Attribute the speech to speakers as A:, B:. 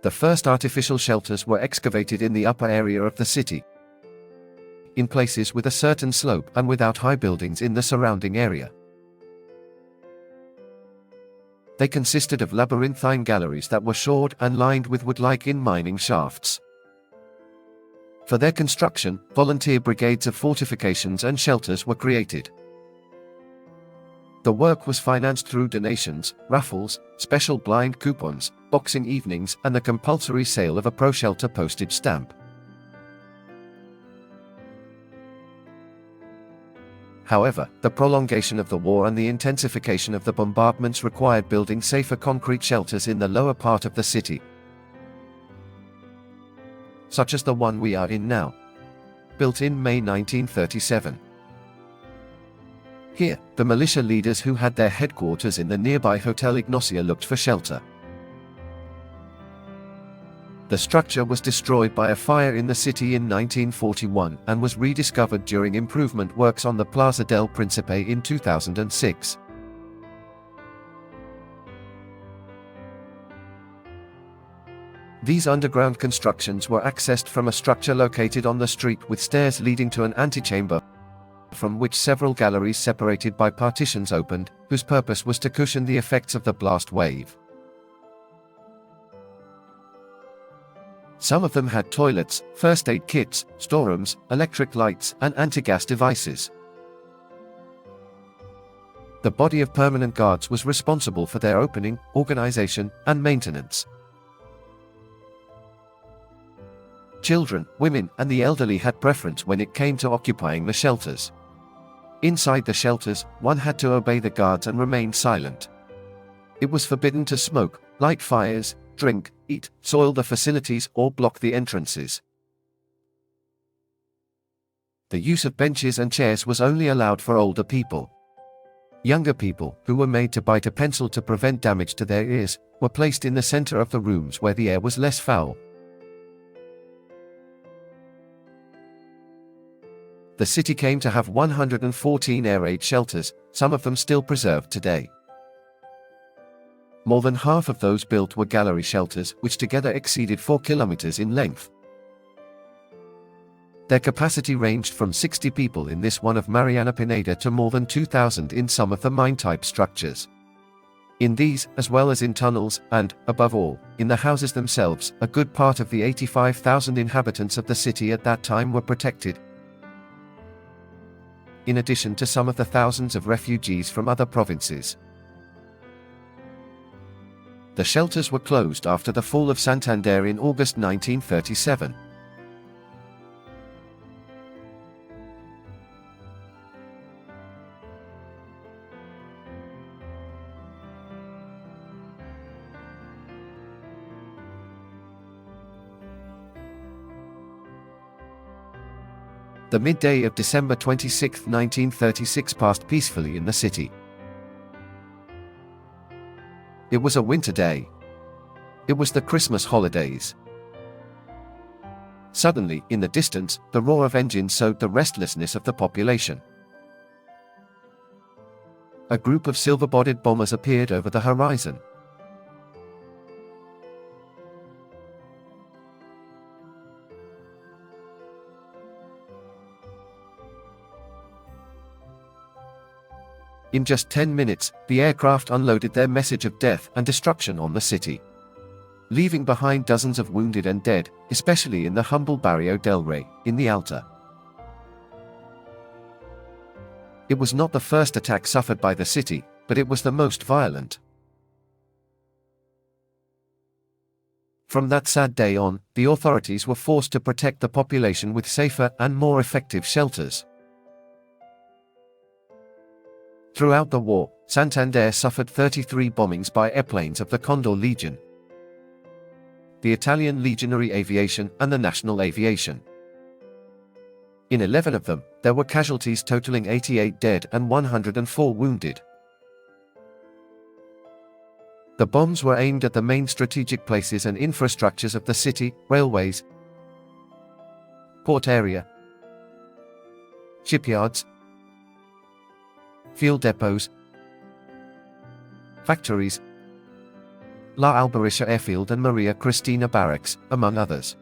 A: The first artificial shelters were excavated in the upper area of the city, in places with a certain slope and without high buildings in the surrounding area. They consisted of labyrinthine galleries that were shored and lined with wood like in mining shafts. For their construction, volunteer brigades of fortifications and shelters were created. The work was financed through donations, raffles, special blind coupons, boxing evenings, and the compulsory sale of a pro-shelter postage stamp. However, the prolongation of the war and the intensification of the bombardments required building safer concrete shelters in the lower part of the city, such as the one we are in now, built in May 1937. Here, the militia leaders who had their headquarters in the nearby Hotel Ignacia looked for shelter. The structure was destroyed by a fire in the city in 1941 and was rediscovered during improvement works on the Plaza del Principe in 2006. These underground constructions were accessed from a structure located on the street with stairs leading to an antechamber, from which several galleries separated by partitions opened, whose purpose was to cushion the effects of the blast wave. Some of them had toilets, first aid kits, storerooms, electric lights, and anti-gas devices. The body of permanent guards was responsible for their opening, organization, and maintenance. Children, women, and the elderly had preference when it came to occupying the shelters. Inside the shelters, one had to obey the guards and remain silent. It was forbidden to smoke, light fires, drink, eat, soil the facilities, or block the entrances. The use of benches and chairs was only allowed for older people. Younger people, who were made to bite a pencil to prevent damage to their ears, were placed in the center of the rooms where the air was less foul. The city came to have 114 air raid shelters, some of them still preserved today. More than half of those built were gallery shelters, which together exceeded 4 kilometers in length. Their capacity ranged from 60 people in this one of Mariana Pineda to more than 2,000 in some of the mine-type structures. In these, as well as in tunnels, and, above all, in the houses themselves, a good part of the 85,000 inhabitants of the city at that time were protected, in addition to some of the thousands of refugees from other provinces. The shelters were closed after the fall of Santander in August 1937. The midday of December 26, 1936 passed peacefully in the city. It was a winter day. It was the Christmas holidays. Suddenly, in the distance, the roar of engines sowed the restlessness of the population. A group of silver-bodied bombers appeared over the horizon. In just 10 minutes, the aircraft unloaded their message of death and destruction on the city, leaving behind dozens of wounded and dead, especially in the humble Barrio del Rey, in the Alta. It was not the first attack suffered by the city, but it was the most violent. From that sad day on, the authorities were forced to protect the population with safer and more effective shelters. Throughout the war, Santander suffered 33 bombings by airplanes of the Condor Legion, the Italian Legionary Aviation, and the National Aviation. In 11 of them, there were casualties totaling 88 dead and 104 wounded. The bombs were aimed at the main strategic places and infrastructures of the city: railways, port area, shipyards, fuel depots, factories, La Albericia Airfield and Maria Cristina Barracks, among others.